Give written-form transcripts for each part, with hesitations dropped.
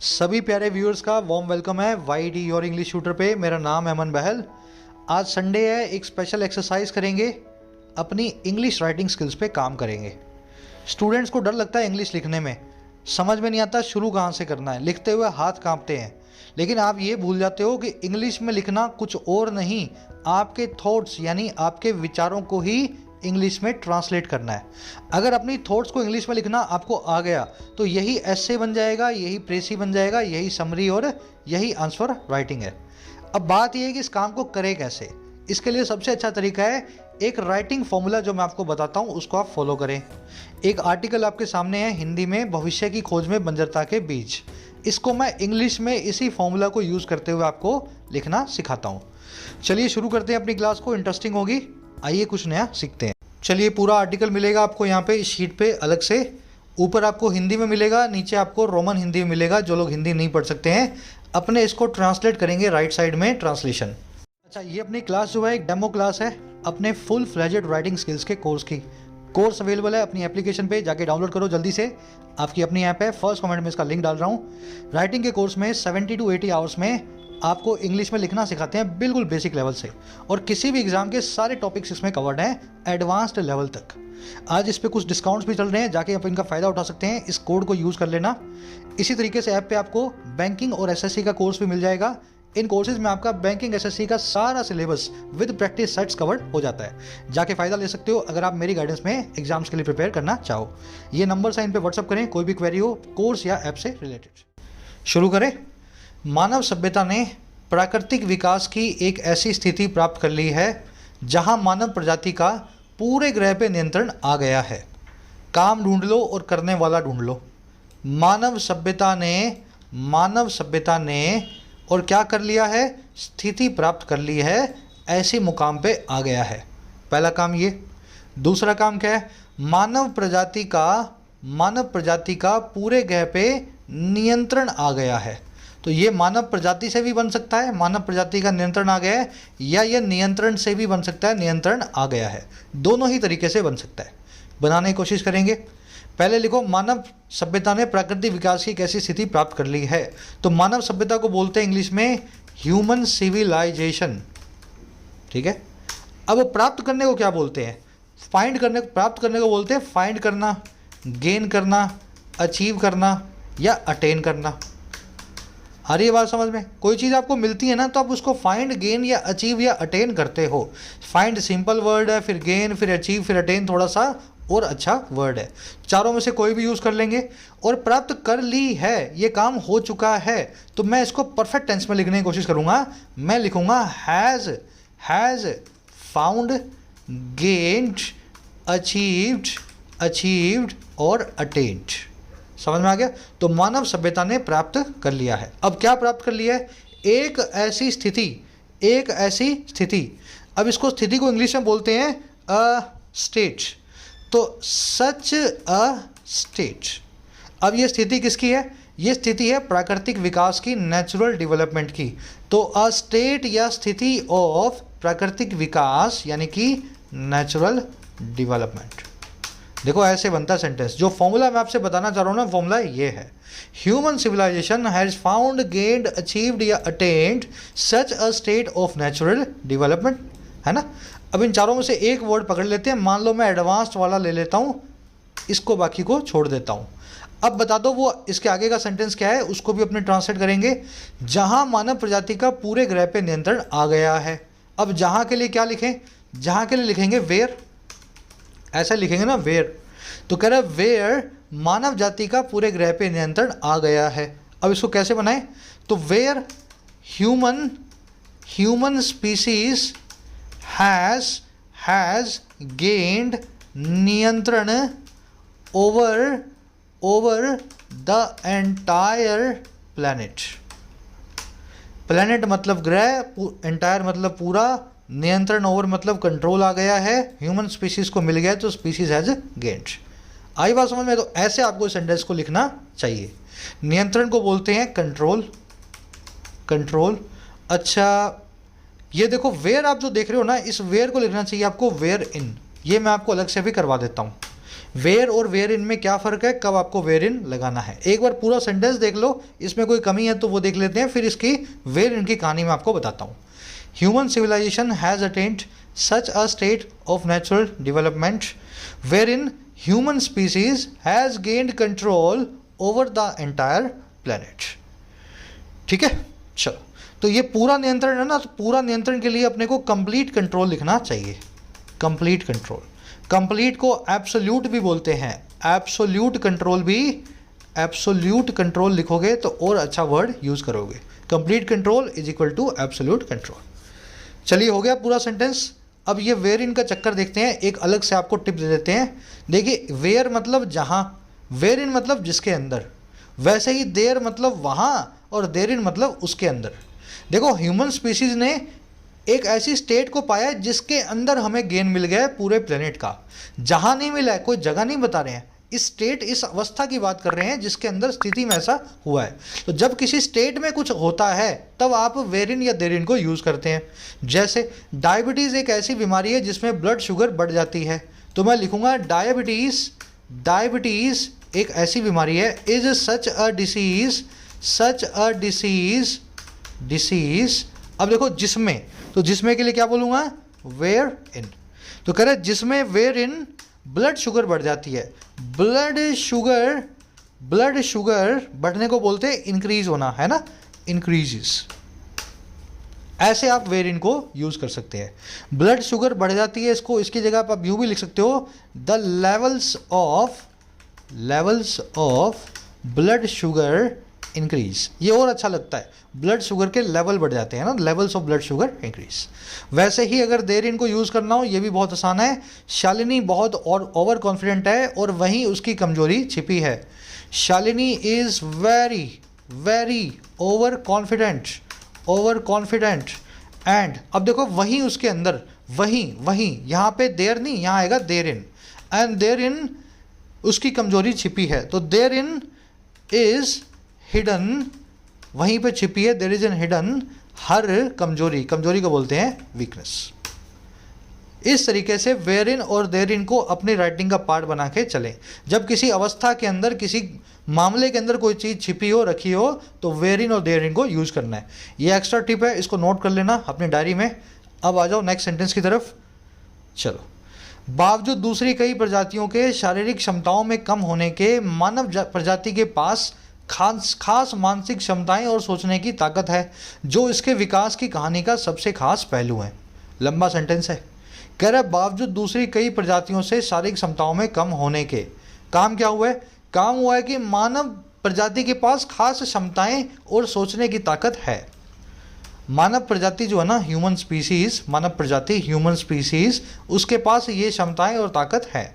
सभी प्यारे व्यूअर्स का वार्म वेलकम है Y D your English shooter पे। मेरा नाम है अमन बहल। आज संडे है, एक स्पेशल एक्सरसाइज करेंगे, अपनी इंग्लिश राइटिंग स्किल्स पे काम करेंगे। स्टूडेंट्स को डर लगता है इंग्लिश लिखने में, समझ में नहीं आता शुरू कहाँ से करना है, लिखते हुए हाथ कांपते हैं। लेकिन आप ये भूल जाते हो कि इंग्लिश में लिखना कुछ और नहीं, आपके थॉट्स यानी आपके विचारों को ही इंग्लिश में ट्रांसलेट करना है। अगर अपनी थॉट्स को इंग्लिश में लिखना आपको आ गया तो यही एसे बन जाएगा, यही प्रेसी बन जाएगा, यही समरी और यही आंसर राइटिंग है। अब बात यह है कि इस काम को करें कैसे। इसके लिए सबसे अच्छा तरीका है एक राइटिंग फॉर्मूला जो मैं आपको बताता हूँ उसको आप फॉलो करें। एक आर्टिकल आपके सामने है हिंदी में, भविष्य की खोज में बंजरता के बीज। इसको मैं इंग्लिश में इसी फॉर्मूला को यूज़ करते हुए आपको लिखना सिखाता हूँ। चलिए शुरू करते हैं अपनी क्लास को, इंटरेस्टिंग होगी। आइए कुछ नया सीखते हैं। चलिए पूरा आर्टिकल मिलेगा आपको यहाँ पे इस शीट पे अलग से। ऊपर आपको हिंदी में मिलेगा, नीचे आपको रोमन हिंदी में मिलेगा। जो लोग हिंदी नहीं पढ़ सकते हैं अपने इसको ट्रांसलेट करेंगे राइट साइड में ट्रांसलेशन। अच्छा, ये अपनी क्लास जो है एक डेमो क्लास है अपने फुल फ्लेजेड राइटिंग स्किल्स के कोर्स की। कोर्स अवेलेबल है अपनी एप्लीकेशन पे, जाके डाउनलोड करो जल्दी से। आपकी अपनी ऐप है, फर्स्ट कमेंट में इसका लिंक डाल रहा हूँ। राइटिंग के कोर्स में 70 to 80 आवर्स में आपको इंग्लिश में लिखना सिखाते हैं बिल्कुल बेसिक लेवल से, और किसी भी एग्जाम के सारे टॉपिक्स इसमें कवर्ड हैं एडवांस्ड लेवल तक। आज इस पे कुछ डिस्काउंट्स भी चल रहे हैं, जाके आप इनका फ़ायदा उठा सकते हैं, इस कोड को यूज़ कर लेना। इसी तरीके से ऐप पे आपको बैंकिंग और एसएससी का कोर्स भी मिल जाएगा। इन कोर्सेज में आपका बैंकिंग एसएससी का सारा syllabus with practice sets covered हो जाता है। जाके फ़ायदा ले सकते हो अगर आप मेरी गाइडेंस में एग्जाम्स के लिए प्रिपेयर करना चाहो। ये नंबर साइन पे व्हाट्सअप करें कोई भी क्वेरी हो कोर्स या ऐप से रिलेटेड। शुरू करें। मानव सभ्यता ने प्राकृतिक विकास की एक ऐसी स्थिति प्राप्त कर ली है जहां मानव प्रजाति का पूरे ग्रह पे नियंत्रण आ गया है। काम ढूंढ लो और करने वाला ढूंढ लो। मानव सभ्यता ने और क्या कर लिया है, स्थिति प्राप्त कर ली है, ऐसी मुकाम पे आ गया है। पहला काम ये। दूसरा काम क्या है, मानव प्रजाति का पूरे ग्रह पे नियंत्रण आ गया है। तो ये मानव प्रजाति से भी बन सकता है, मानव प्रजाति का नियंत्रण आ गया है, या ये नियंत्रण से भी बन सकता है, नियंत्रण आ गया है। दोनों ही तरीके से बन सकता है। बनाने की कोशिश करेंगे। पहले लिखो, मानव सभ्यता ने प्राकृतिक विकास की कैसी स्थिति प्राप्त कर ली है। तो मानव सभ्यता को बोलते हैं इंग्लिश में ह्यूमन सिविलाइजेशन। ठीक है। अब प्राप्त करने को क्या बोलते हैं, प्राप्त करने को बोलते हैं फाइंड करना, गेन करना, अचीव करना या अटेन करना। आ रही है बात समझ में। कोई चीज़ आपको मिलती है ना तो आप उसको फाइंड, गेन या अचीव या अटेन करते हो। फाइंड सिंपल वर्ड है, फिर गेन, फिर अचीव, फिर अटेन थोड़ा सा और अच्छा वर्ड है। चारों में से कोई भी यूज़ कर लेंगे। और प्राप्त कर ली है, ये काम हो चुका है, तो मैं इसको परफेक्ट टेंस में लिखने की कोशिश करूँगा। मैं लिखूँगा हैज़ फाउंड, गेन्ड, अचीव्ड और अटेन्ड। समझ में आ गया। तो मानव सभ्यता ने प्राप्त कर लिया है। अब क्या प्राप्त कर लिया है, एक ऐसी स्थिति। अब इसको स्थिति को इंग्लिश में बोलते हैं अ स्टेट। तो सच अ स्टेट। अब ये स्थिति किसकी है, ये स्थिति है प्राकृतिक विकास की, नेचुरल डेवलपमेंट की। तो अ स्टेट या स्थिति ऑफ प्राकृतिक विकास यानी कि नेचुरल डेवलपमेंट। देखो ऐसे बनता है सेंटेंस। जो फॉर्मूला मैं आपसे बताना चाह रहा हूँ ना, फॉर्मूला ये है, human civilisation has found, gained, achieved या attained such a state of natural development, है ना। अब इन चारों में से एक वर्ड पकड़ लेते हैं। मान लो मैं एडवांस्ड वाला ले लेता हूँ, इसको बाकी को छोड़ देता हूँ। अब बता दो वो इसके आगे का सेंटेंस क्या है, उसको भी अपने ट्रांसलेट करेंगे। जहाँ मानव प्रजाति का पूरे ग्रह पे नियंत्रण आ गया है। अब जहाँ के लिए क्या लिखें, जहाँ के लिए लिखेंगे वेयर, ऐसा लिखेंगे ना वेयर। तो कह रहा है वेयर मानव जाति का पूरे ग्रह पे नियंत्रण आ गया है। अब इसको कैसे बनाएं, तो where human species has gained नियंत्रण over the entire planet. Planet मतलब ग्रह, एंटायर मतलब पूरा, नियंत्रण ओवर मतलब कंट्रोल आ गया है। ह्यूमन स्पीसीज को मिल गया तो स्पीसीज हैज गेन्ड। आई बात समझ में। तो ऐसे आपको सेंटेंस को लिखना चाहिए। नियंत्रण को बोलते हैं कंट्रोल। अच्छा, ये देखो वेयर आप जो देख रहे हो ना, इस वेयर को लिखना चाहिए आपको वेयर इन। ये मैं आपको अलग से भी करवा देता हूँ। वेयर और वेयर इन में क्या फ़र्क है, कब आपको वेयर इन लगाना है। एक बार पूरा सेंटेंस देख लो, इसमें कोई कमी है तो वो देख लेते हैं, फिर इसकी वेयर इन की कहानी मैं आपको बताता हूँ। Human civilisation has attained such a state of natural development wherein human species has gained control over the entire planet. ठीक है, चलो, तो ये पूरा नियंत्रण है ना, तो पूरा नियंत्रण के लिए अपने को कंप्लीट कंट्रोल लिखना चाहिए। कंप्लीट कंट्रोल, कंप्लीट को एब्सोल्यूट भी बोलते हैं, एब्सोल्यूट कंट्रोल भी, एब्सोल्यूट कंट्रोल लिखोगे तो और अच्छा वर्ड यूज़ करोगे। Complete control is equal to absolute control. चलिए, हो गया पूरा सेंटेंस। अब ये वेयर इन का चक्कर देखते हैं, एक अलग से आपको टिप दे देते हैं। देखिए, वेयर मतलब जहाँ, वेयर इन मतलब जिसके अंदर, वैसे ही देयर मतलब वहाँ, और देयर इन मतलब उसके अंदर। देखो, ह्यूमन स्पीसीज ने एक ऐसी स्टेट को पाया है जिसके अंदर हमें गेन मिल गया है पूरे प्लेनेट का। जहाँ नहीं मिला है, कोई जगह नहीं बता रहे हैं, इस स्टेट, इस अवस्था की बात कर रहे हैं जिसके अंदर स्थिति में ऐसा हुआ है। तो जब किसी स्टेट में कुछ होता है तब आप वेयर इन या देयर इन को यूज़ करते हैं। जैसे डायबिटीज़ एक ऐसी बीमारी है जिसमें ब्लड शुगर बढ़ जाती है, तो मैं लिखूँगा डायबिटीज़, डायबिटीज़ एक ऐसी बीमारी है, is such a disease, such a disease, disease. अब देखो जिसमें, तो जिसमें के लिए क्या बोलूँगा, वेयर इन। तो कह रहे जिसमें वेयर इन ब्लड शुगर बढ़ जाती है। ब्लड शुगर, ब्लड शुगर बढ़ने को बोलते हैं इंक्रीज होना, है ना, इंक्रीजेस। ऐसे आप वेयर इन को यूज़ कर सकते हैं। ब्लड शुगर बढ़ जाती है, इसको, इसकी जगह आप यूँ भी लिख सकते हो, the levels of, levels of blood sugar increase. ये और अच्छा लगता है, ब्लड शुगर के लेवल बढ़ जाते हैं ना, levels of blood sugar increase. वैसे ही अगर देयर इन को यूज़ करना हो, ये भी बहुत आसान है। शालिनी बहुत और ओवर कॉन्फिडेंट है और वहीं उसकी कमजोरी छिपी है। Shalini is very very over confident, over confident and, अब देखो वहीं उसके अंदर, वहीं वहीं, यहाँ पे देयर नहीं, यहाँ आएगा therein, and therein उसकी कमजोरी छिपी है। तो देयर इन इज़ हिडन, वहीं पे छिपी है, देयर इज एन हिडन हर कमजोरी, कमजोरी को बोलते हैं वीकनेस। इस तरीके से वेयर इन और देयर इन को अपनी राइटिंग का पार्ट बना के चलें। जब किसी अवस्था के अंदर, किसी मामले के अंदर कोई चीज़ छिपी हो, रखी हो, तो वेयर इन और देयर इन को यूज़ करना है। ये एक्स्ट्रा टिप है, इसको नोट कर लेना अपनी डायरी में। अब आ जाओ नेक्स्ट सेंटेंस की तरफ। चलो, बावजूद दूसरी कई प्रजातियों के शारीरिक क्षमताओं में कम होने के, मानव प्रजाति के पास खास मानसिक क्षमताएं और सोचने की ताकत है, जो इसके विकास की कहानी का सबसे खास पहलू है। लंबा सेंटेंस है, कह रहा है बावजूद दूसरी कई प्रजातियों से शारीरिक क्षमताओं में कम होने के, काम क्या हुआ है, काम हुआ है कि मानव प्रजाति के पास खास क्षमताएं और सोचने की ताकत है। मानव प्रजाति जो है ना, ह्यूमन स्पीसीज, मानव प्रजाति ह्यूमन स्पीसीज, उसके पास ये क्षमताएं और ताकत है,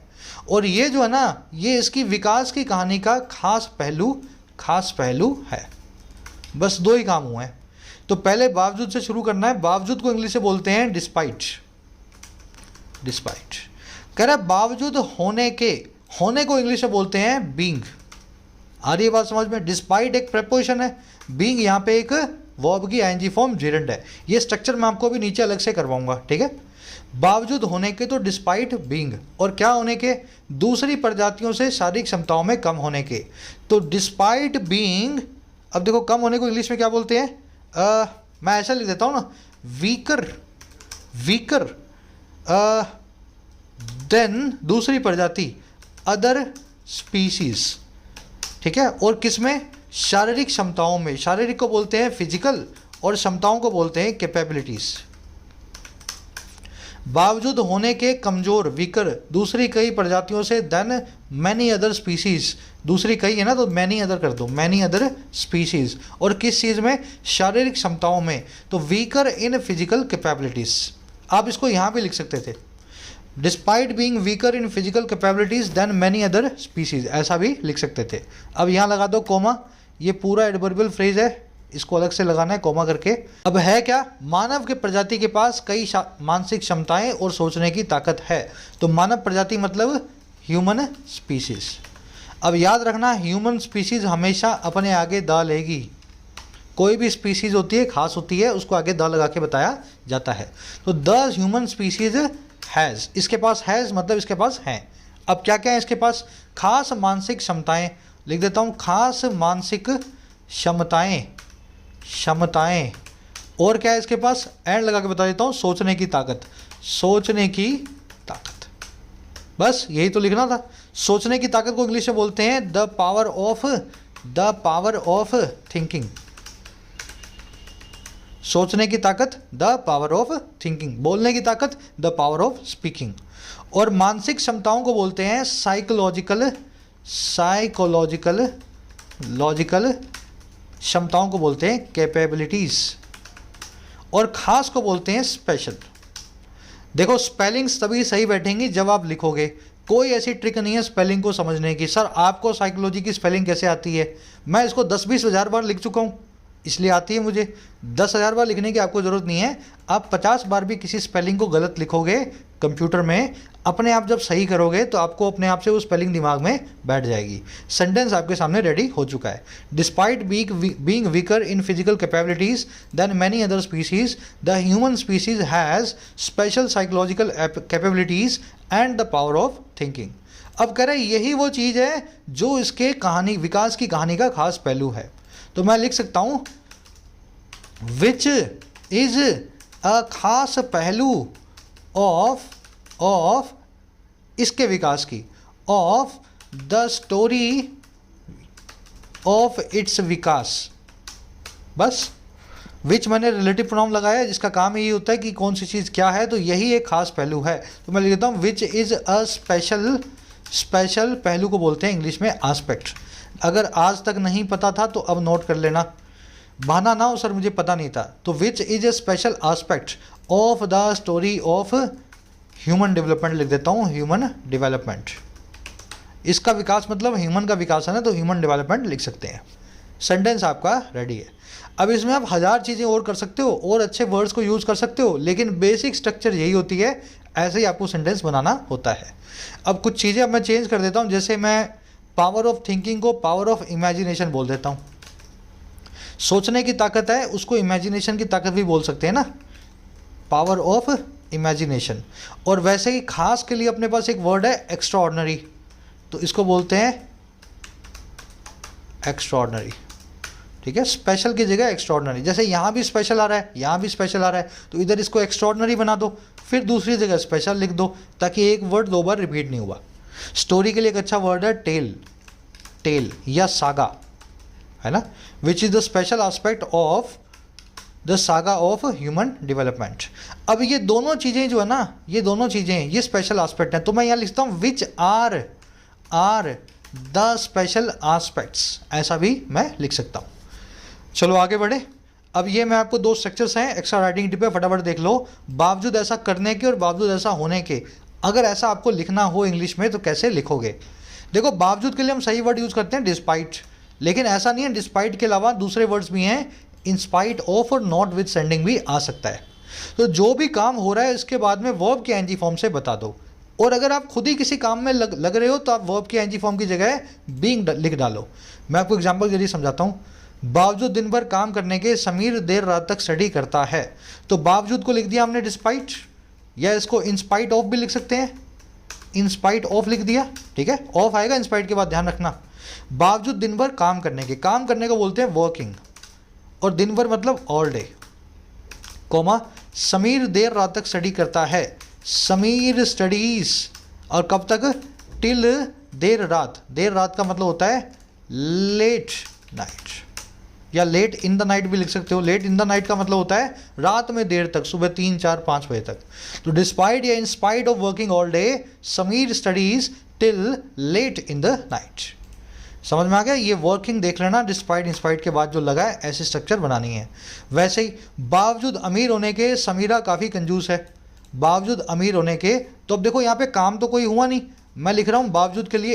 और ये जो है ना, ये इसकी विकास की कहानी का खास पहलू है। बस दो ही काम हुए हैं। तो पहले बावजूद से शुरू करना है। बावजूद को इंग्लिश से बोलते हैं डिस्पाइट, डिस्पाइट। कह रहा है बावजूद होने के, होने को इंग्लिश में बोलते हैं बीइंग। आ रही है बात समझ में? डिस्पाइट एक प्रेपोजिशन है, बीइंग यहाँ पे एक वर्ब की आईएनजी फॉर्म जेरेंट है। ये स्ट्रक्चर मैं आपको अभी नीचे अलग से करवाऊंगा, ठीक है। बावजूद होने के, तो डिस्पाइट बीइंग, और क्या होने के, दूसरी प्रजातियों से शारीरिक क्षमताओं में कम होने के। तो डिस्पाइट बीइंग, अब देखो कम होने को इंग्लिश में क्या बोलते हैं, मैं ऐसा लिख देता हूँ ना, वीकर, वीकर देन दूसरी प्रजाति, अदर स्पीसीज, ठीक है। और किस में, शारीरिक क्षमताओं में। शारीरिक को बोलते हैं फिजिकल और क्षमताओं को बोलते हैं कैपेबिलिटीज। बावजूद होने के कमजोर, वीकर, दूसरी कई प्रजातियों से, देन मैनी अदर स्पीसीज, दूसरी कई है ना तो मैनी अदर कर दो, मैनी अदर स्पीसीज। और किस चीज़ में, शारीरिक क्षमताओं में, तो वीकर इन फिजिकल कैपेबिलिटीज। आप इसको यहाँ भी लिख सकते थे, despite being weaker in physical capabilities than many other species, ऐसा भी लिख सकते थे। अब यहाँ लगा दो कोमा, ये पूरा एडवर्बियल फ्रेज है, इसको अलग से लगाना है कोमा करके। अब है क्या, मानव के प्रजाति के पास कई मानसिक क्षमताएं और सोचने की ताकत है। तो मानव प्रजाति मतलब ह्यूमन स्पीसीज। अब याद रखना, ह्यूमन स्पीसीज हमेशा अपने आगे द लेगी। कोई भी स्पीसीज होती है, खास होती है, उसको आगे द लगा के बताया जाता है। तो द ह्यूमन स्पीसीज हैज़, इसके पास हैज़ मतलब इसके पास है। अब क्या क्या है इसके पास, खास मानसिक क्षमताएं, लिख देता हूँ खास मानसिक क्षमताएं, क्षमताएं। और क्या है इसके पास, एंड लगा के बता देता हूँ, सोचने की ताकत, सोचने की ताकत। बस यही तो लिखना था। सोचने की ताकत को इंग्लिश में बोलते हैं द पावर ऑफ थिंकिंग। सोचने की ताकत द पावर ऑफ थिंकिंग, बोलने की ताकत द पावर ऑफ स्पीकिंग। और मानसिक क्षमताओं को बोलते हैं लॉजिकल क्षमताओं को बोलते हैं कैपेबिलिटीज। और खास को बोलते हैं स्पेशल। देखो स्पेलिंग्स तभी सही बैठेंगी जब आप लिखोगे, कोई ऐसी ट्रिक नहीं है स्पेलिंग को समझने की। सर आपको साइकोलॉजी की स्पेलिंग कैसे आती है, मैं इसको 10-20 हज़ार बार लिख चुका हूँ, इसलिए आती है मुझे। 10,000 बार लिखने की आपको ज़रूरत नहीं है। आप 50 बार भी किसी स्पेलिंग को गलत लिखोगे कंप्यूटर में, अपने आप जब सही करोगे तो आपको अपने आप से वो स्पेलिंग दिमाग में बैठ जाएगी। सेंटेंस आपके सामने रेडी हो चुका है। Despite being weaker in physical capabilities than many other species, the human species has special psychological capabilities and the power of thinking. अब कह रहे यही वो चीज़ है जो इसके विकास की कहानी का खास पहलू है। तो मैं लिख सकता हूँ विच इज अ खास पहलू ऑफ इसके विकास की, of the story of its विकास। बस विच मैंने रिलेटिव प्रोनाउन लगाया, जिसका काम यही होता है कि कौन सी चीज़ क्या है, तो यही एक खास पहलू है। तो मैं लिख देता हूँ विच इज़ अ स्पेशल पहलू को बोलते हैं इंग्लिश में एस्पेक्ट। अगर आज तक नहीं पता था तो अब नोट कर लेना, बहाना ना हो सर मुझे पता नहीं था। तो which is a special aspect of the story of human development लिख देता हूँ, ह्यूमन डेवलपमेंट। इसका विकास मतलब ह्यूमन का विकास है ना, तो ह्यूमन डेवलपमेंट लिख सकते हैं। सेंटेंस आपका रेडी है। अब इसमें आप 1000 चीज़ें और कर सकते हो और अच्छे वर्ड्स को यूज़ कर सकते हो, लेकिन बेसिक स्ट्रक्चर यही होती है, ऐसे ही आपको सेंटेंस बनाना होता है। अब कुछ चीज़ें अब मैं चेंज कर देता हूँ, जैसे मैं पावर ऑफ थिंकिंग को पावर ऑफ इमेजिनेशन बोल देता हूँ। सोचने की ताकत है, उसको इमेजिनेशन की ताकत भी बोल सकते हैं ना, पावर ऑफ इमेजिनेशन। और वैसे ही खास के लिए अपने पास एक वर्ड है एक्स्ट्राऑर्डिनरी, तो इसको बोलते हैं एक्स्ट्राऑर्डिनरी। ठीक है, स्पेशल की जगह एक्स्ट्राऑर्डिनरी। जैसे यहाँ भी स्पेशल आ रहा है, यहाँ भी स्पेशल आ रहा है, तो इधर इसको एक्स्ट्राऑर्डिनरी बना दो, फिर दूसरी जगह स्पेशल लिख दो, ताकि एक वर्ड 2 बार रिपीट नहीं हुआ। स्टोरी के लिए एक अच्छा वर्ड है टेल या सागा, है ना, which is the special aspect of the saga of human development. अब ये दोनों चीज़ें जो है ना, ये दोनों चीज़ें ये स्पेशल एस्पेक्ट हैं, तो मैं यहाँ लिखता हूँ which are the special aspects, ऐसा भी मैं लिख सकता हूँ। चलो आगे बढ़े। अब ये मैं आपको 2 स्ट्रक्चर्स हैं एक्स्ट्रा राइटिंग टिप पे, फटाफट देख लो। बावजूद ऐसा करने के और बावजूद ऐसा होने के, अगर ऐसा आपको लिखना हो इंग्लिश में तो कैसे लिखोगे। देखो बावजूद के लिए हम सही वर्ड यूज़ करते हैं डिस्पाइट, लेकिन ऐसा नहीं है, डिस्पाइट के अलावा दूसरे वर्ड्स भी हैं, इन स्पाइट ऑफ और नॉट विद सेंडिंग भी आ सकता है। तो जो भी काम हो रहा है इसके बाद में वर्ब के एनजी फॉर्म से बता दो। और अगर आप खुद ही किसी काम में लग रहे हो तो आप वर्ब के एनजी फॉर्म की जगह बीइंग लिख डालो। मैं आपको एग्जांपल के जरिए समझाता हूँ। बावजूद दिन भर काम करने के समीर देर रात तक स्टडी करता है, तो बावजूद को लिख दिया हमने डिस्पाइट, या इसको इन स्पाइट ऑफ भी लिख सकते हैं, इन स्पाइट ऑफ लिख दिया। ठीक है, ऑफ आएगा इन स्पाइट के बाद, ध्यान रखना। बावजूद दिन भर काम करने के, काम करने को बोलते हैं वर्किंग, और दिन भर मतलब ऑल डे, कोमा समीर देर रात तक स्टडी करता है, समीर स्टडीज, और कब तक, टिल देर रात। देर रात का मतलब होता है लेट नाइट, या लेट इन द नाइट भी लिख सकते हो। लेट इन द नाइट का मतलब होता है रात में देर तक, सुबह 3, 4, 5 बजे तक। तो डिस्पाइट या in spite of working all day Sameer studies till late in the night. समझ में आ गया। ये वर्किंग देख लेना, डिस्पाइट इंस्पाइट के बाद जो लगा है, ऐसी स्ट्रक्चर बनानी है। वैसे ही बावजूद अमीर होने के समीरा काफ़ी कंजूस है, बावजूद अमीर होने के। तो अब देखो यहाँ पे काम तो कोई हुआ नहीं, मैं लिख रहा हूँ बावजूद के लिए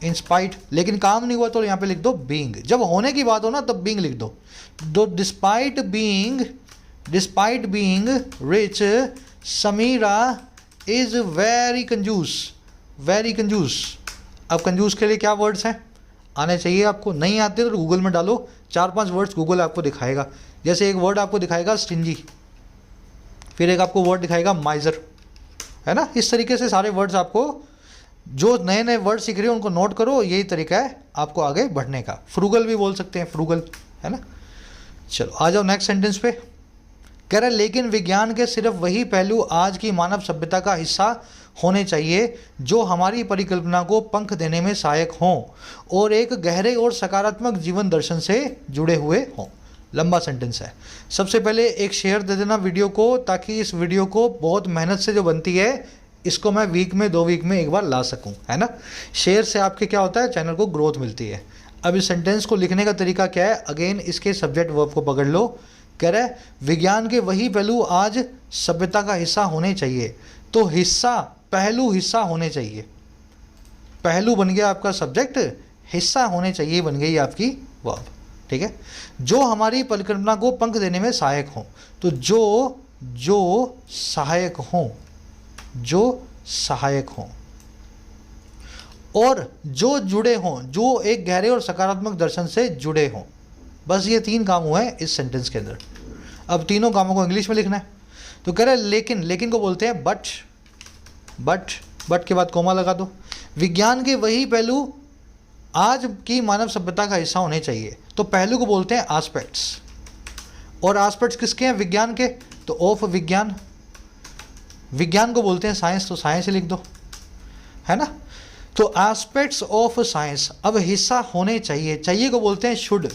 इंस्पाइट, लेकिन काम नहीं हुआ तो यहाँ पे लिख दो बीइंग। जब होने की बात हो ना तब बीइंग लिख दो। तो despite being rich Sameera is very कंजूस। अब कंजूस के लिए क्या वर्ड्स हैं, आने चाहिए आपको, नहीं आते तो गूगल में डालो, 4-5 वर्ड्स गूगल आपको दिखाएगा। जैसे एक वर्ड आपको दिखाएगा स्टिंजी, फिर एक आपको वर्ड दिखाएगा माइजर, है ना। इस तरीके से सारे वर्ड्स आपको, जो नए नए वर्ड सीख रहे हो उनको नोट करो, यही तरीका है आपको आगे बढ़ने का। फ्रूगल भी बोल सकते हैं, फ्रूगल, है ना। चलो आ जाओ नेक्स्ट सेंटेंस पे। कह रहा है लेकिन विज्ञान के सिर्फ वही पहलू आज की मानव सभ्यता का हिस्सा होने चाहिए जो हमारी परिकल्पना को पंख देने में सहायक हों और एक गहरे और सकारात्मक जीवन दर्शन से जुड़े हुए हों। लंबा सेंटेंस है। सबसे पहले एक शेयर दे देना वीडियो को, ताकि इस वीडियो को बहुत मेहनत से जो बनती है इसको मैं वीक में 2 वीक में एक बार ला सकूं, है ना। शेयर से आपके क्या होता है, चैनल को ग्रोथ मिलती है। अब इस सेंटेंस को लिखने का तरीका क्या है, अगेन इसके सब्जेक्ट वर्ब को पकड़ लो। कह रहा है विज्ञान के वही पहलू आज सभ्यता का हिस्सा होने चाहिए। तो हिस्सा, पहलू हिस्सा होने चाहिए। पहलू बन गया आपका सब्जेक्ट, हिस्सा होने चाहिए बन गई आपकी वर्ब, ठीक है। जो हमारी परिकल्पना को पंख देने में सहायक हों, तो जो सहायक हों, जो सहायक हों, और जो जुड़े हों, जो एक गहरे और सकारात्मक दर्शन से जुड़े हों। बस ये 3 काम हुए हैं इस सेंटेंस के अंदर। अब तीनों कामों को इंग्लिश में लिखना है। तो कह रहे हैं लेकिन, लेकिन को बोलते हैं बट, बट के बाद कोमा लगा दो। विज्ञान के वही पहलू आज की मानव सभ्यता का हिस्सा होने चाहिए। तो पहलू को बोलते हैं एस्पेक्ट्स, और एस्पेक्ट्स किसके हैं, विज्ञान के, तो ऑफ विज्ञान। विज्ञान को बोलते हैं साइंस, तो साइंस ही लिख दो, है ना। तो एस्पेक्ट्स ऑफ साइंस। अब हिस्सा होने चाहिए, चाहिए को बोलते हैं शुड।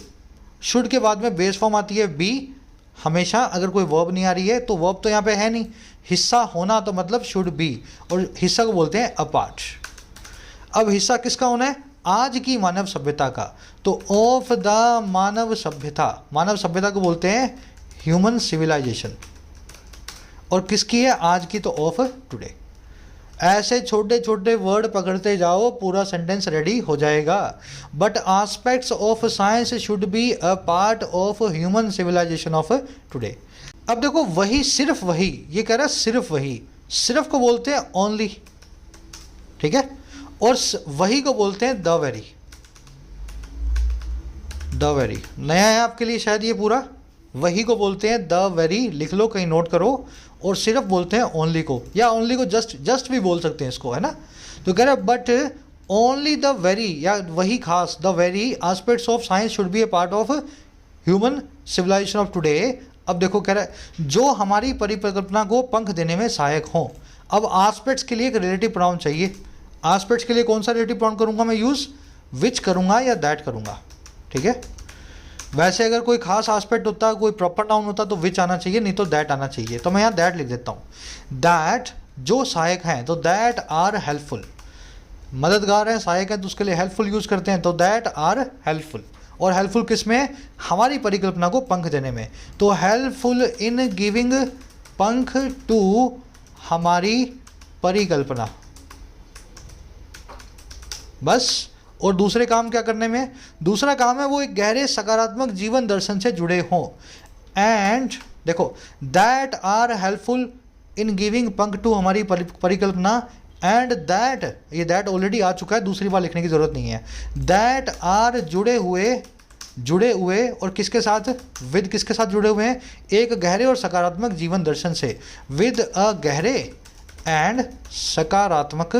शुड के बाद में बेस फॉर्म आती है बी हमेशा, अगर कोई वर्ब नहीं आ रही है तो वर्ब तो यहाँ पे है नहीं, हिस्सा होना तो मतलब शुड बी, और हिस्सा को बोलते हैं अ पार्ट। अब हिस्सा किसका होना है, आज की मानव सभ्यता का, तो ऑफ द मानव सभ्यता। मानव सभ्यता को बोलते हैं ह्यूमन सिविलाइजेशन, और किसकी है, आज की, तो ऑफ टुडे। ऐसे छोटे छोटे वर्ड पकड़ते जाओ, पूरा सेंटेंस रेडी हो जाएगा। But aspects of science should be a part of human civilization of today. अब देखो वही, सिर्फ वही, ये कह रहा है सिर्फ वही। सिर्फ को बोलते हैं ओनली, ठीक है, और वही को बोलते हैं द वेरी। द वेरी नया है आपके लिए शायद ये पूरा। वही को बोलते हैं द वेरी, लिख लो कहीं नोट करो। और सिर्फ बोलते हैं ओनली को, या ओनली को जस्ट भी बोल सकते हैं इसको, है ना। तो कह रहे हैं बट ओनली द वेरी, या वही खास, the very aspects of science should be a part of human civilization of today. अब देखो कह रहा है जो हमारी परिकल्पना को पंख देने में सहायक हों। अब एस्पेक्ट्स के लिए एक रिलेटिव प्रोनाउन चाहिए। एस्पेक्ट्स के लिए कौन सा रिलेटिव प्रोनाउन करूंगा मैं यूज़, विच करूंगा या दैट करूंगा, ठीक है। वैसे अगर कोई खास एस्पेक्ट होता, कोई प्रॉपर नाउन होता तो विच आना चाहिए, नहीं तो दैट आना चाहिए। तो मैं यहाँ दैट लिख देता हूँ। दैट जो सहायक हैं, तो दैट आर हेल्पफुल। मददगार हैं, सहायक हैं, तो उसके लिए हेल्पफुल यूज़ करते हैं, तो दैट आर हेल्पफुल। और हेल्पफुल किस में, हमारी परिकल्पना को पंख देने में। तो हेल्पफुल इन गिविंग पंख टू हमारी परिकल्पना, बस। और दूसरे काम क्या करने में, दूसरा काम है वो एक गहरे सकारात्मक जीवन दर्शन से जुड़े हों। एंड देखो that are helpful in giving पंख टू हमारी परिकल्पना। एंड दैट, ये दैट ऑलरेडी आ चुका है, दूसरी बार लिखने की जरूरत नहीं है। दैट आर जुड़े हुए, और किसके साथ, विद किसके साथ जुड़े हुए हैं, एक गहरे और सकारात्मक जीवन दर्शन से। विद अ गहरे एंड सकारात्मक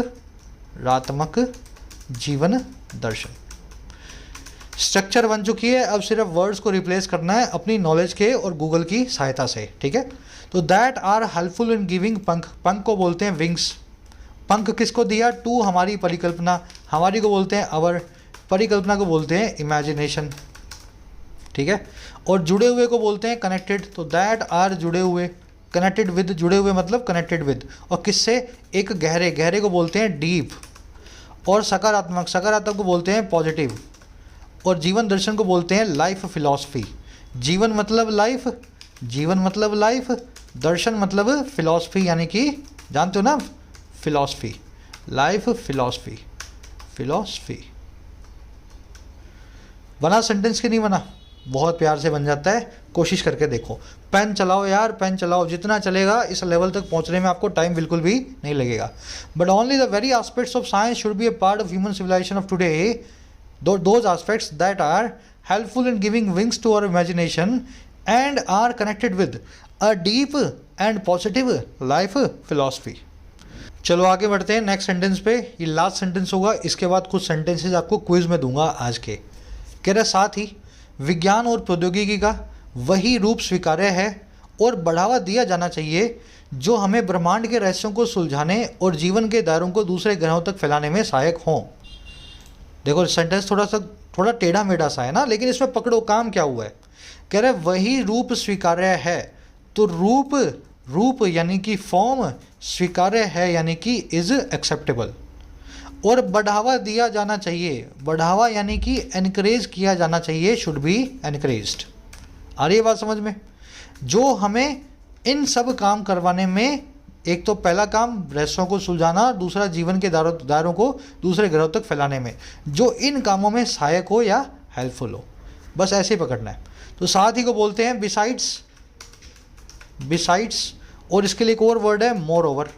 जीवन दर्शन। स्ट्रक्चर बन चुकी है, अब सिर्फ वर्ड्स को रिप्लेस करना है अपनी नॉलेज के और गूगल की सहायता से, ठीक है। तो that are helpful in giving पंख, पंख को बोलते हैं विंग्स। पंख किसको दिया, टू हमारी परिकल्पना। हमारी को बोलते हैं अवर, परिकल्पना को बोलते हैं इमेजिनेशन, ठीक है। और जुड़े हुए को बोलते हैं कनेक्टेड। तो दैट आर जुड़े हुए, कनेक्टेड विद, जुड़े हुए मतलब कनेक्टेड विद, और किससे, एक गहरे, गहरे को बोलते हैं डीप। और सकारात्मक, सकारात्मक को बोलते हैं पॉजिटिव। और जीवन दर्शन को बोलते हैं लाइफ फिलॉसफी। जीवन मतलब लाइफ, जीवन मतलब लाइफ, दर्शन मतलब फिलॉसफी, यानी कि जानते हो ना फिलॉसफी, लाइफ फिलॉसफी, फिलॉसफी। बना सेंटेंस कि नहीं बना, बहुत प्यार से बन जाता है, कोशिश करके देखो। पेन चलाओ यार, पेन चलाओ, जितना चलेगा इस लेवल तक पहुंचने में आपको टाइम बिल्कुल भी नहीं लगेगा। But only the very aspects of science should be a part of human civilization of today. Those aspects that are helpful in giving wings to our imagination and are connected with a deep and positive life philosophy. चलो आगे बढ़ते हैं next sentence पे। ये last sentence होगा, इसके बाद कुछ सेंटेंसेस आपको क्विज में दूंगा आज के। कह रहा साथ ही विज्ञान और प्रौद्योगिकी का वही रूप स्वीकार्य है और बढ़ावा दिया जाना चाहिए जो हमें ब्रह्मांड के रहस्यों को सुलझाने और जीवन के दायरों को दूसरे ग्रहों तक फैलाने में सहायक हों। देखो सेंटेंस थोड़ा टेढ़ा मेढ़ा सा है ना, लेकिन इसमें पकड़ो काम क्या हुआ है। कह रहे वही रूप स्वीकार्य है, तो रूप यानी कि फॉर्म, स्वीकार्य है यानी कि इज एक्सेप्टेबल, और बढ़ावा दिया जाना चाहिए, बढ़ावा यानी कि एनकरेज किया जाना चाहिए, शुड बी एनकरेज्ड। आ रही है बात समझ में। जो हमें इन सब काम करवाने में, एक तो पहला काम रहस्यों को सुलझाना, दूसरा जीवन के दायरों को दूसरे ग्रहों तक फैलाने में, जो इन कामों में सहायक हो या हेल्पफुल हो, बस ऐसे ही पकड़ना है। तो साथ ही को बोलते हैं बिसाइड्स, और इसके लिए एक और वर्ड है मोर ओवर।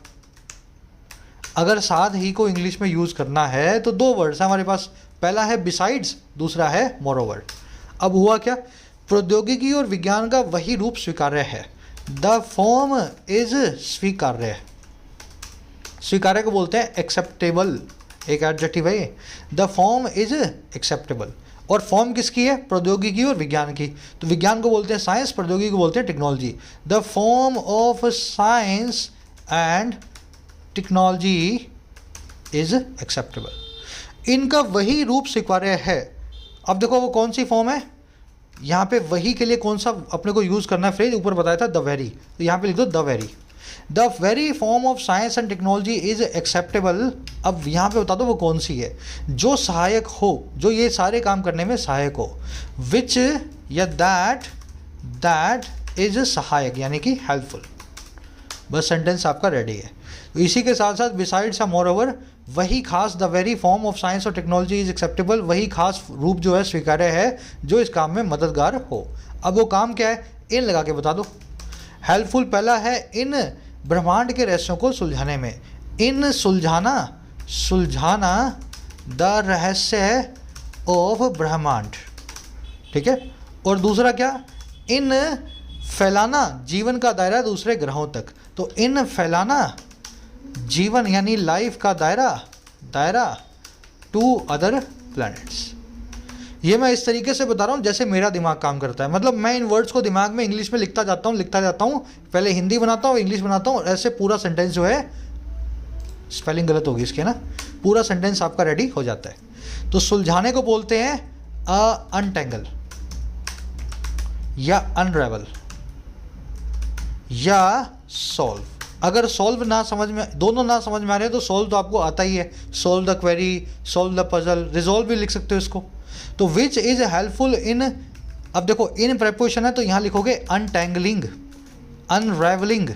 अगर साथ ही को इंग्लिश में यूज़ करना है तो दो वर्ड्स हैं हमारे पास, पहला है बिसाइड्स, दूसरा है मोर ओवर। अब हुआ क्या, प्रौद्योगिकी और विज्ञान का वही रूप स्वीकार्य है, द फॉर्म इज स्वीकार्य। स्वीकार्य को बोलते हैं एक्सेप्टेबल, एक एडजेक्टिव है, द फॉर्म इज एक्सेप्टेबल। और फॉर्म किसकी है, प्रौद्योगिकी और विज्ञान की। तो विज्ञान को बोलते हैं साइंस, प्रौद्योगिकी को बोलते हैं technology. The form of science and technology is acceptable. इनका वही रूप स्वीकार्य है। अब देखो वो कौन सी फॉर्म है, यहाँ पे वही के लिए कौन सा अपने को यूज़ करना है फ्रेज, ऊपर बताया था द वेरी, तो यहाँ पे लिख दो the very form of science and technology is acceptable. अब यहाँ पे बता दो वो कौन सी है, जो सहायक हो, जो ये सारे काम करने में सहायक हो, विच या दैट इज सहायक यानी कि हेल्पफुल। बस सेंटेंस आपका रेडी है। तो इसी के साथ साथ बिसाइड्स या मोर ओवर, वही खास, the very form of science और टेक्नोलॉजी इज एक्सेप्टेबल, वही खास रूप जो है स्वीकार्य है, जो इस काम में मददगार हो। अब वो काम क्या है, इन लगा के बता दो। हेल्पफुल पहला है इन ब्रह्मांड के रहस्यों को सुलझाने में, इन सुलझाना द रहस्य ऑफ ब्रह्मांड, ठीक है। और दूसरा क्या, इन फैलाना जीवन का दायरा दूसरे ग्रहों तक, तो इन फैलाना जीवन यानी लाइफ का दायरा टू अदर प्लैनेट्स। ये मैं इस तरीके से बता रहा हूँ जैसे मेरा दिमाग काम करता है, मतलब मैं इन वर्ड्स को दिमाग में इंग्लिश में लिखता जाता हूँ, पहले हिंदी बनाता हूँ, इंग्लिश बनाता हूँ, ऐसे पूरा सेंटेंस जो है, स्पेलिंग गलत होगी इसके ना, पूरा सेंटेंस आपका रेडी हो जाता है। तो सुलझाने को बोलते हैं अनटेंगल या अनरेवल या सॉल्व। अगर सॉल्व ना समझ में, दोनों ना समझ में आ रहे हैं तो सॉल्व तो आपको आता ही है, solve the query, solve the puzzle, resolve भी लिख सकते हो इसको। तो विच इज हेल्पफुल इन, अब देखो इन प्रेपोजिशन है तो यहाँ लिखोगे अनटेंगलिंग, अनरेवलिंग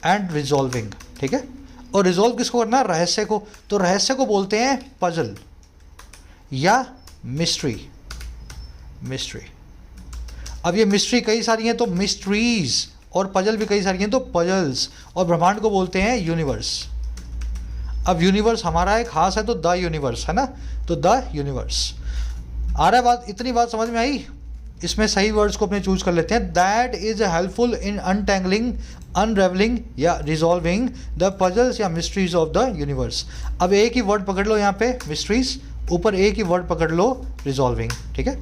एंड रिजॉल्विंग, ठीक है। और रिजॉल्व किसको करना है, रहस्य को, तो रहस्य को बोलते हैं पजल या मिस्ट्री। अब ये मिस्ट्री कई सारी हैं तो मिस्ट्रीज, और पजल भी कई सारी हैं तो पजल्स, और ब्रह्मांड को बोलते हैं यूनिवर्स। अब यूनिवर्स हमारा एक खास है तो द यूनिवर्स है ना, तो द यूनिवर्स। आ रहा है बात, इतनी बात समझ में आई। इसमें सही वर्ड्स को अपने चूज कर लेते हैं। That is helpful in untangling, unravelling या रिजॉल्विंग द पजल्स या मिस्ट्रीज ऑफ द यूनिवर्स। अब एक ही वर्ड पकड़ लो यहाँ पे मिस्ट्रीज, ऊपर एक ही वर्ड पकड़ लो रिजॉल्विंग, ठीक है।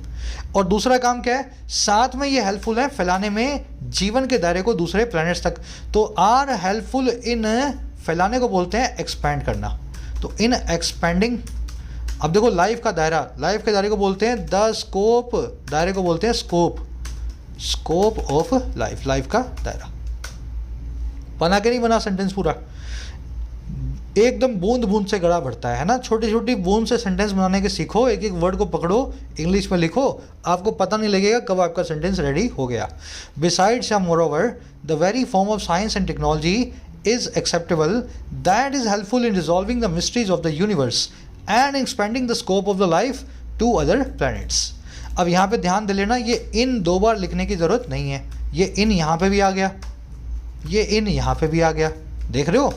और दूसरा काम क्या है, साथ में ये हेल्पफुल है फैलाने में जीवन के दायरे को दूसरे प्लैनेट्स तक, तो आर हेल्पफुल इन, फैलाने को बोलते हैं एक्सपैंड करना, तो इन एक्सपैंडिंग। अब देखो लाइफ का दायरा, लाइफ के दायरे को बोलते हैं द स्कोप, दायरे को बोलते हैं स्कोप ऑफ लाइफ, लाइफ का दायरा। बना के नहीं बना सेंटेंस पूरा, एकदम बूंद बूंद से गड़ा बढ़ता है ना, छोटी छोटी बूंद से सेंटेंस बनाने के सीखो, एक एक वर्ड को पकड़ो, इंग्लिश में लिखो, आपको पता नहीं लगेगा कब आपका सेंटेंस रेडी हो गया। बिसाइड्स या moreover the very form of science and technology is acceptable, that is helpful in resolving the mysteries of the universe and expanding the scope of the life to other planets. अब यहाँ पे ध्यान दे लेना, ये इन दो बार लिखने की ज़रूरत नहीं है, ये इन यहाँ पे भी आ गया, ये इन यहाँ पे भी आ गया, देख रहे हो,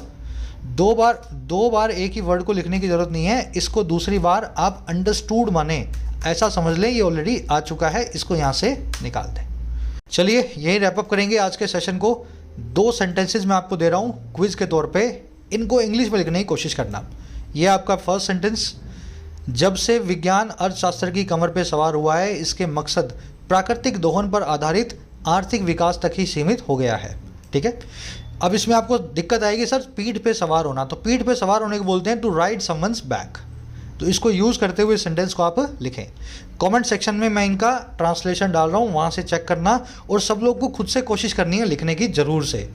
दो बार एक ही वर्ड को लिखने की ज़रूरत नहीं है। इसको दूसरी बार आप अंडरस्टूड माने, ऐसा समझ लें ये ऑलरेडी आ चुका है, इसको यहाँ से निकाल दें। चलिए यही रैपअप करेंगे आज के सेशन को। 2 सेंटेंसेस मैं आपको दे रहा हूँ क्विज के तौर पे, इनको इंग्लिश में लिखने की कोशिश करना। ये आपका फर्स्ट सेंटेंस, जब से विज्ञान अर्थशास्त्र की कमर पे सवार हुआ है, इसके मकसद प्राकृतिक दोहन पर आधारित आर्थिक विकास तक ही सीमित हो गया है। ठीक है, अब इसमें आपको दिक्कत आएगी सर पीठ पे सवार होना, तो पीठ पे सवार होने को बोलते हैं टू राइड समवंस बैक। तो इसको यूज़ करते हुए सेंटेंस को आप लिखें। कमेंट सेक्शन में मैं इनका ट्रांसलेशन डाल रहा हूँ, वहाँ से चेक करना, और सब लोग को खुद से कोशिश करनी है लिखने की ज़रूर से।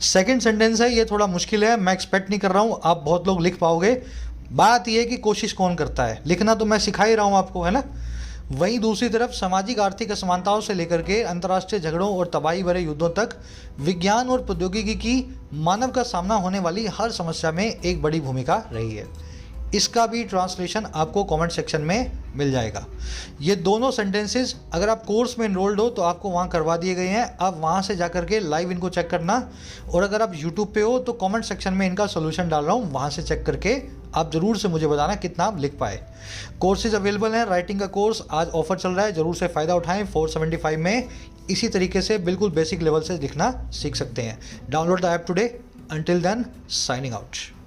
सेकंड सेंटेंस है, ये थोड़ा मुश्किल है, मैं एक्सपेक्ट नहीं कर रहा हूँ आप बहुत लोग लिख पाओगे। बात ये है कि कोशिश कौन करता है, लिखना तो मैं सिखा ही रहा हूँ आपको, है ना। वहीं दूसरी तरफ सामाजिक आर्थिक असमानताओं से लेकर के अंतर्राष्ट्रीय झगड़ों और तबाही भरे युद्धों तक विज्ञान और प्रौद्योगिकी की मानव का सामना होने वाली हर समस्या में एक बड़ी भूमिका रही है। इसका भी ट्रांसलेशन आपको कमेंट सेक्शन में मिल जाएगा। ये दोनों सेंटेंसेस अगर आप कोर्स में इनरोल्ड हो तो आपको वहाँ करवा दिए गए हैं, आप वहाँ से जा कर के लाइव इनको चेक करना। और अगर आप यूट्यूब पे हो तो कमेंट सेक्शन में इनका सोल्यूशन डाल रहा हूँ, वहाँ से चेक करके आप ज़रूर से मुझे बताना कितना आप लिख पाए। कोर्सेज अवेलेबल हैं, राइटिंग का कोर्स आज ऑफर चल रहा है, ज़रूर से फ़ायदा उठाएं। 475 में इसी तरीके से बिल्कुल बेसिक लेवल से लिखना सीख सकते हैं। Download the app today. Until then, signing out.